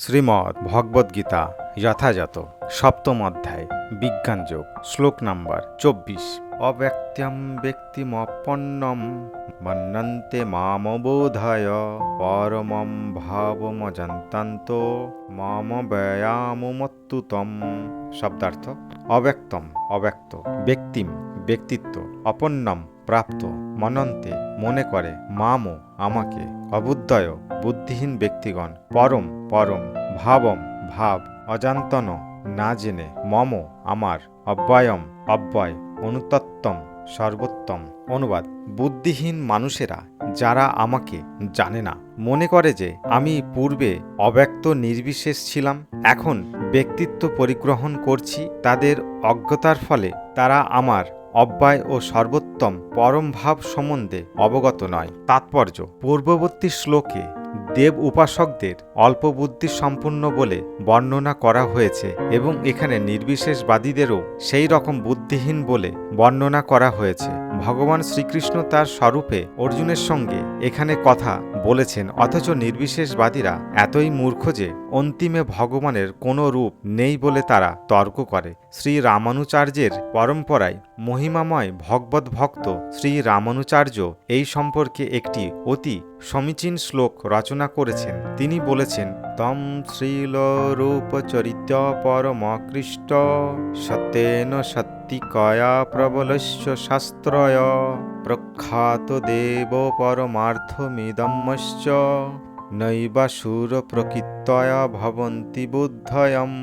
শ্রীমদ্ ভগবদ্গীতা যথাযথ সপ্তম অধ্যায় বিজ্ঞানযোগ শ্লোক নাম্বার 24। অব্যক্ত্যম ব্যক্তিমপন্নম মন্যন্তে মামবোধায় পরমম ভাবমজন্তান্ত মম ব্যয়ামমত্যুতম। শব্দার্থ: অব্যক্তম অব্যক্ত, ব্যক্তিম ব্যক্তিত্ব, অপন্নম প্রাপ্ত, মনন্তে মনে করে, মামো আমাকে, অবুদ্ধয় বুদ্ধিহীন ব্যক্তিগণ, পরম পরম, ভাবম ভাব, অজান্তন না জেনে, মম আমার, অব্যয়ম অব্যয়, অনুত্তম সর্বোত্তম। অনুবাদ: বুদ্ধিহীন মানুষেরা যারা আমাকে জানে না, মনে করে যে আমি পূর্বে অব্যক্ত নির্বিশেষ ছিলাম, এখন ব্যক্তিত্ব পরিগ্রহণ করছি, তাদের অজ্ঞতার ফলে তারা আমার অব্যয় ও সর্বোত্তম পরম ভাব সম্বন্ধে অবগত নয়। তাৎপর্য: পূর্ববর্তী শ্লোকে দেব উপাসকদের অল্প বুদ্ধি সম্পূর্ণ বলে বর্ণনা করা হয়েছে এবং এখানে নির্বিশেষবাদীদেরও সেই রকম বুদ্ধিহীন বলে বর্ণনা করা হয়েছে। ভগবান শ্রীকৃষ্ণ তার স্বরূপে অর্জুনের সঙ্গে এখানে কথা বলেছেন, অথচ নির্বিশেষবাদীরা এতই মূর্খ যে অন্তিমে ভগবানের কোনো রূপ নেই বলে তারা তর্ক করে। শ্রী রামানুচার্যের পরম্পরায় মহিমাময় ভগবত ভক্ত শ্রী রামানুচার্য এই সম্পর্কে একটি অতি সমীচীন শ্লোক রচনা করেছেন। তিনি বলেছেন, তম শ্রীল রূপচরিত্য পরমকৃষ্ট সত্যেন সত্যিকয়া প্রবলস্য শাস্ত্রয় প্রখ্যাত দেব পরমার্থমিদম্মশ্চ নৈবাসুর প্রকৃতয়া ভবন্তি বুদ্ধয়ম।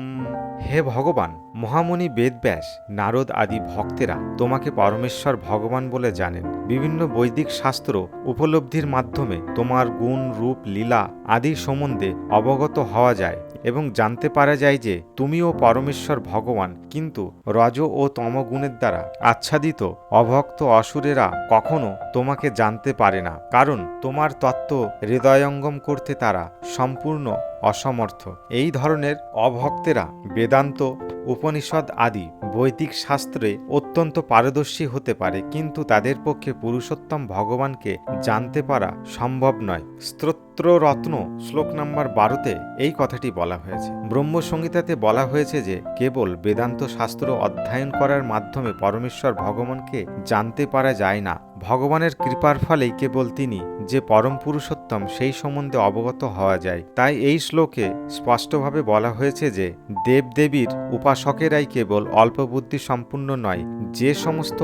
হে ভগবান, মহামুনি বেদব্যাস, নারদ আদি ভক্তেরা তোমাকে পরমেশ্বর ভগবান বলে জানেন। বিভিন্ন বৈদিক শাস্ত্র উপলব্ধির মাধ্যমে তোমার গুণ, রূপ, লীলা আদি সম্বন্ধে অবগত হওয়া যায় এবং জানতে পারা যায় যে তুমিও পরমেশ্বর ভগবান। কিন্তু রজ ও তমগুণের দ্বারা আচ্ছাদিত অভক্ত অসুরেরা কখনো তোমাকে জানতে পারে না, কারণ তোমার তত্ত্ব হৃদয়ঙ্গম করতে তারা সম্পূর্ণ অসমর্থ। এই ধরনের অভক্তেরা বেদান্ত, উপনিষদ আদি বৈদিক শাস্ত্রে অত্যন্ত পারদর্শী হতে পারে, কিন্তু তাদের পক্ষে পুরুষোত্তম ভগবানকে জানতে পারা সম্ভব নয়। স্তোত্ররত্ন শ্লোক নাম্বার 12-তে এই কথাটি বলা হয়েছে। ব্রহ্মসংহিতাতে বলা হয়েছে যে কেবল বেদান্ত শাস্ত্র অধ্যয়ন করার মাধ্যমে পরমেশ্বর ভগবানকে জানতে পারা যায় না। ভগবানের কৃপার ফলেই কেবল তিনি যে পরম পুরুষোত্তম সেই সম্বন্ধে অবগত হওয়া যায়। তাই এই শ্লোকে স্পষ্টভাবে বলা হয়েছে যে দেবদেবীর উপাসকেরাই কেবল অল্প বুদ্ধি সম্পূর্ণ নয়, যে সমস্ত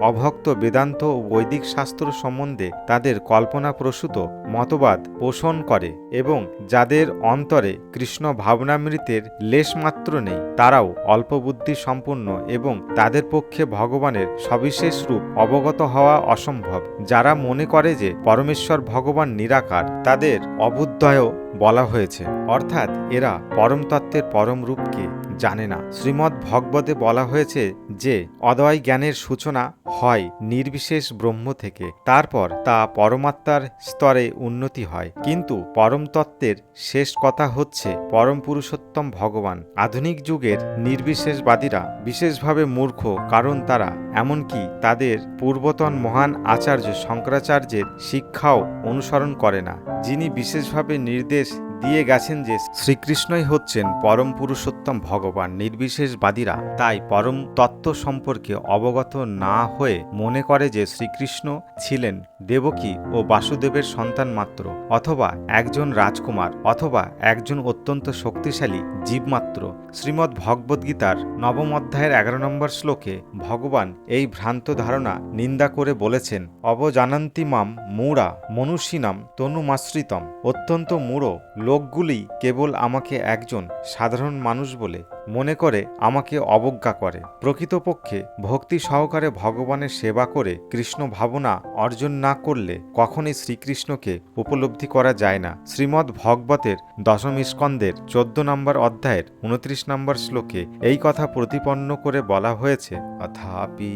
অভক্ত বেদান্ত ও বৈদিক শাস্ত্র সম্বন্ধে তাদের কল্পনাপ্রসূত মতবাদ পোষণ করে এবং যাদের অন্তরে কৃষ্ণ ভাবনামৃতের লেশমাত্র নেই, তারাও অল্প বুদ্ধি সম্পন্ন এবং তাদের পক্ষে ভগবানের সবিশেষ রূপ অবগত হওয়া অসম্ভব। যারা মনে করে যে পরমেশ্বর ভগবান নিরাকার, তাদের অবুদ্ধয় বলা হয়েছে, অর্থাৎ এরা পরম তত্ত্বের পরম রূপকে জানে না। শ্রীমদ্ ভগবতে বলা হয়েছে যে অদ্বয় জ্ঞানের সূচনা হয় নির্বিশেষ ব্রহ্ম থেকে, তারপর তা পরমাত্মার স্তরে উন্নতি হয়। কিন্তু পরম তত্ত্বের শেষ কথা হচ্ছে পরম পুরুষোত্তম ভগবান। আধুনিক যুগের নির্বিশেষবাদীরা বিশেষভাবে মূর্খ, কারণ তারা এমনকি তাদের পূর্বতন মহান আচার্য শঙ্করাচার্যের শিক্ষাও অনুসরণ করে না, যিনি বিশেষভাবে নির্দেশ দিয়ে গেছেন যে শ্রীকৃষ্ণই হচ্ছেন পরম পুরুষোত্তম ভগবান। নির্বিশেষবাদীরা তাই পরম তত্ত্ব সম্পর্কে অবগত না হয়ে মনে করে যে শ্রীকৃষ্ণ ছিলেন দেবকী ও বাসুদেবের সন্তান মাত্র, অথবা একজন রাজকুমার, অথবা একজন অত্যন্ত শক্তিশালী জীবমাত্র। শ্রীমদ্ ভগবদ্গীতার 9ম অধ্যায়ের 11 নম্বর শ্লোকে ভগবান এই ভ্রান্ত ধারণা নিন্দা করে বলেছেন, অবজানন্তি মাম মূঢ়া মনুষ্যিনাম তনুমাশ্রিতম। অত্যন্ত মূঢ় লোকগুলি কেবল আমাকে একজন সাধারণ মানুষ বলে মনে করে আমাকে অবজ্ঞা করে। প্রকৃতপক্ষে ভক্তি সহকারে ভগবানের সেবা করে কৃষ্ণ ভাবনা অর্জন না করলে কখনই শ্রীকৃষ্ণকে উপলব্ধি করা যায় না। শ্রীমদ্ ভগবতের 10ম স্কন্ধের 14 নম্বর অধ্যায়ের 29 নম্বর শ্লোকে এই কথা প্রতিপন্ন করে বলা হয়েছে, অথাপি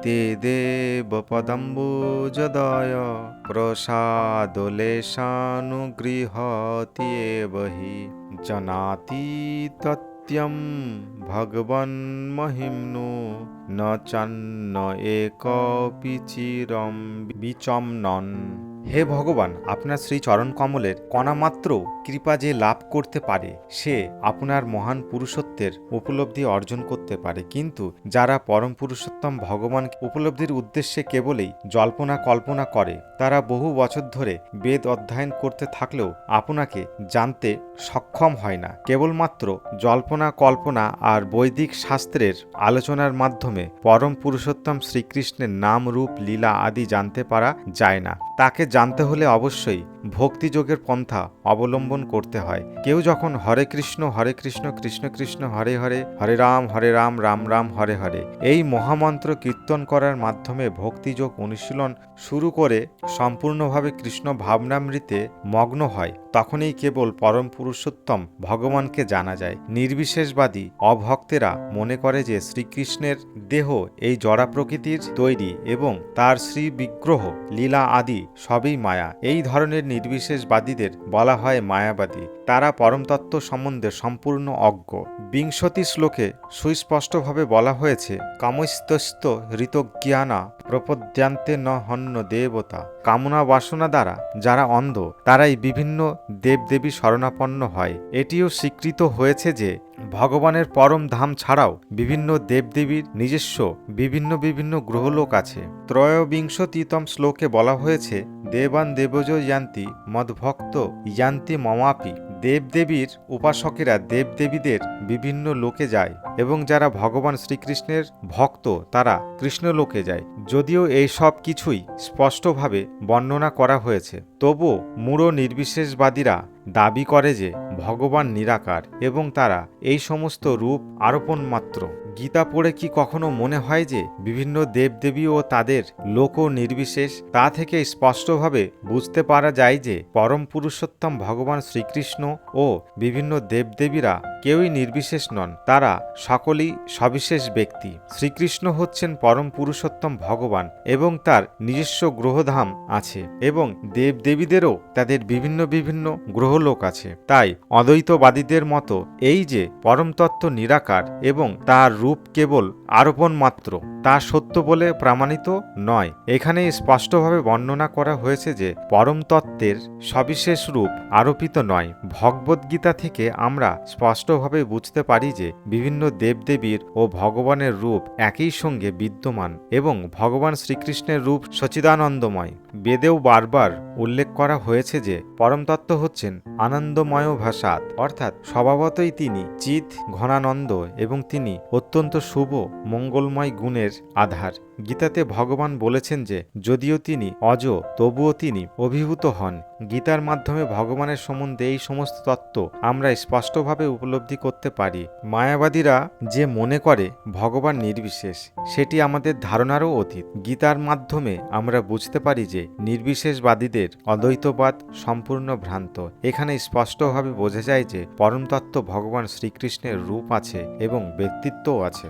তে দেব পদম্বুজদয় প্রসাদলেশানুগৃহতি বহি জানাতি তত্যম ভগবন মহিম্নু ন চান্ন একপি চিরম বিচম্নন। হে ভগবান, আপনার শ্রীচরণ কমলের কণামাত্র কৃপা যে লাভ করতে পারে সে আপনার মহান পুরুষত্বের উপলব্ধি অর্জন করতে পারে, কিন্তু যারা পরম পুরুষোত্তম ভগবান উপলব্ধির উদ্দেশ্যে কেবলই জল্পনা কল্পনা করে তারা বহু বছর ধরে বেদ অধ্যয়ন করতে থাকলেও আপনাকে জানতে সক্ষম হয় না। কেবলমাত্র জল্পনা কল্পনা আর বৈদিক শাস্ত্রের আলোচনার মাধ্যমে পরম পুরুষোত্তম শ্রীকৃষ্ণের নাম রূপ লীলা আদি জানতে পারা যায় না। তাকে জানতে হলে অবশ্যই ভক্তিযোগের পন্থা অবলম্বন করতে হয়। কেউ যখন হরে কৃষ্ণ কৃষ্ণ কৃষ্ণ হরে হরে, হরে রাম রাম রাম হরে হরে এই মহামন্ত্র কীর্তন করার মাধ্যমে ভক্তিযোগ অনুশীলন শুরু করে সম্পূর্ণভাবে কৃষ্ণ ভাবনামৃতে মগ্ন হয়, তখনই কেবল পরম পুরুষোত্তম ভগবানকে জানা যায়। নির্বিশেষবাদী অভক্তেরা মনে করে যে শ্রীকৃষ্ণের দেহ এই জড়া প্রকৃতির তৈরি এবং তার শ্রী বিগ্রহ লীলা আদি সবই মায়া। এই ধরনের নির্বিশেষবাদীদের বলা হয় মায়াবাদী। তারা পরমতত্ত্ব সম্বন্ধে সম্পূর্ণ অজ্ঞ। 20 শ্লোকে সুস্পষ্টভাবে বলা হয়েছে, কামস্তস্ত ঋতজ্ঞানা প্রপদ্যান্তে ন হন্য দেবতা। কামনা বাসনা দ্বারা যারা অন্ধ তারাই বিভিন্ন দেবদেবী শরণাপন্ন হয়। এটিও স্বীকৃত হয়েছে যে ভগবানের পরম ধাম ছাড়াও বিভিন্ন দেবদেবীর নিজস্ব বিভিন্ন গ্রহলোক আছে। 23তম শ্লোকে বলা হয়েছে, দেবান দেবজ ইয়ান্তি মদ্ভক্ত ইয়ান্তি মমাপি। দেবদেবীর উপাসকেরা দেবদেবীদের বিভিন্ন লোকে যায় এবং যারা ভগবান শ্রীকৃষ্ণের ভক্ত তারা কৃষ্ণ লোকে যায়। যদিও এই সব কিছুই স্পষ্টভাবে বর্ণনা করা হয়েছে, তবুও মূঢ় নির্বিশেষবাদীরা দাবি করে যে ভগবান নিরাকার এবং তারা এই সমস্ত রূপ আরোপণ মাত্র। গীতা পড়ে কি কখনো মনে হয় যে বিভিন্ন দেবদেবী ও তাদের লোক নির্বিশেষ? তা থেকে স্পষ্টভাবে বুঝতে পারা যায় যে পরম পুরুষোত্তম ভগবান শ্রীকৃষ্ণ ও বিভিন্ন দেবদেবীরা কেউই নির্বিশেষ নন, তারা সকলেই সবিশেষ ব্যক্তি। শ্রীকৃষ্ণ হচ্ছেন পরম পুরুষোত্তম ভগবান এবং তার নিজস্ব গ্রহধাম আছে এবং দেবদেবীদেরও তাদের বিভিন্ন গ্রহলোক আছে। তাই অদ্বৈতবাদীদের মতো এই যে পরমতত্ত্ব নিরাকার এবং তার রূপ কেবল আরোপণ মাত্র, তা সত্য বলে প্রমাণিত নয়। এখানে স্পষ্টভাবে বর্ণনা করা হয়েছে যে পরম তত্ত্বের সবিশেষ রূপ আরোপিত নয়। ভগবদ্গীতা থেকে আমরা স্পষ্টভাবে বুঝতে পারি যে বিভিন্ন দেবদেবীর ও ভগবানের রূপ একই সঙ্গে বিদ্যমান এবং ভগবান শ্রীকৃষ্ণের রূপ সচিদানন্দময়। বেদেও বারবার উল্লেখ করা হয়েছে যে পরমতত্ত্ব হচ্ছেন আনন্দময় ভাষাৎ, অর্থাৎ স্বভাবতই তিনি চিৎ ঘনানন্দ এবং তিনি অত্যন্ত শুভ মঙ্গলময় গুণের আধার। গীতাতে ভগবান বলেছেন যে যদিও তিনি অজ তবুও তিনি অভিভূত হন। গীতার মাধ্যমে ভগবানের সম্বন্ধে এই সমস্ত তত্ত্ব আমরা স্পষ্টভাবে উপলব্ধি করতে পারি। মায়াবাদীরা যে মনে করে ভগবান নির্বিশেষ সেটি আমাদের ধারণারও অতীত। গীতার মাধ্যমে আমরা বুঝতে পারি যে নির্বিশেষবাদীদের অদ্বৈতবাদ সম্পূর্ণ ভ্রান্ত। এখানে স্পষ্টভাবে বোঝা যায় যে পরমতত্ত্ব ভগবান শ্রীকৃষ্ণের রূপ আছে এবং ব্যক্তিত্বও আছে।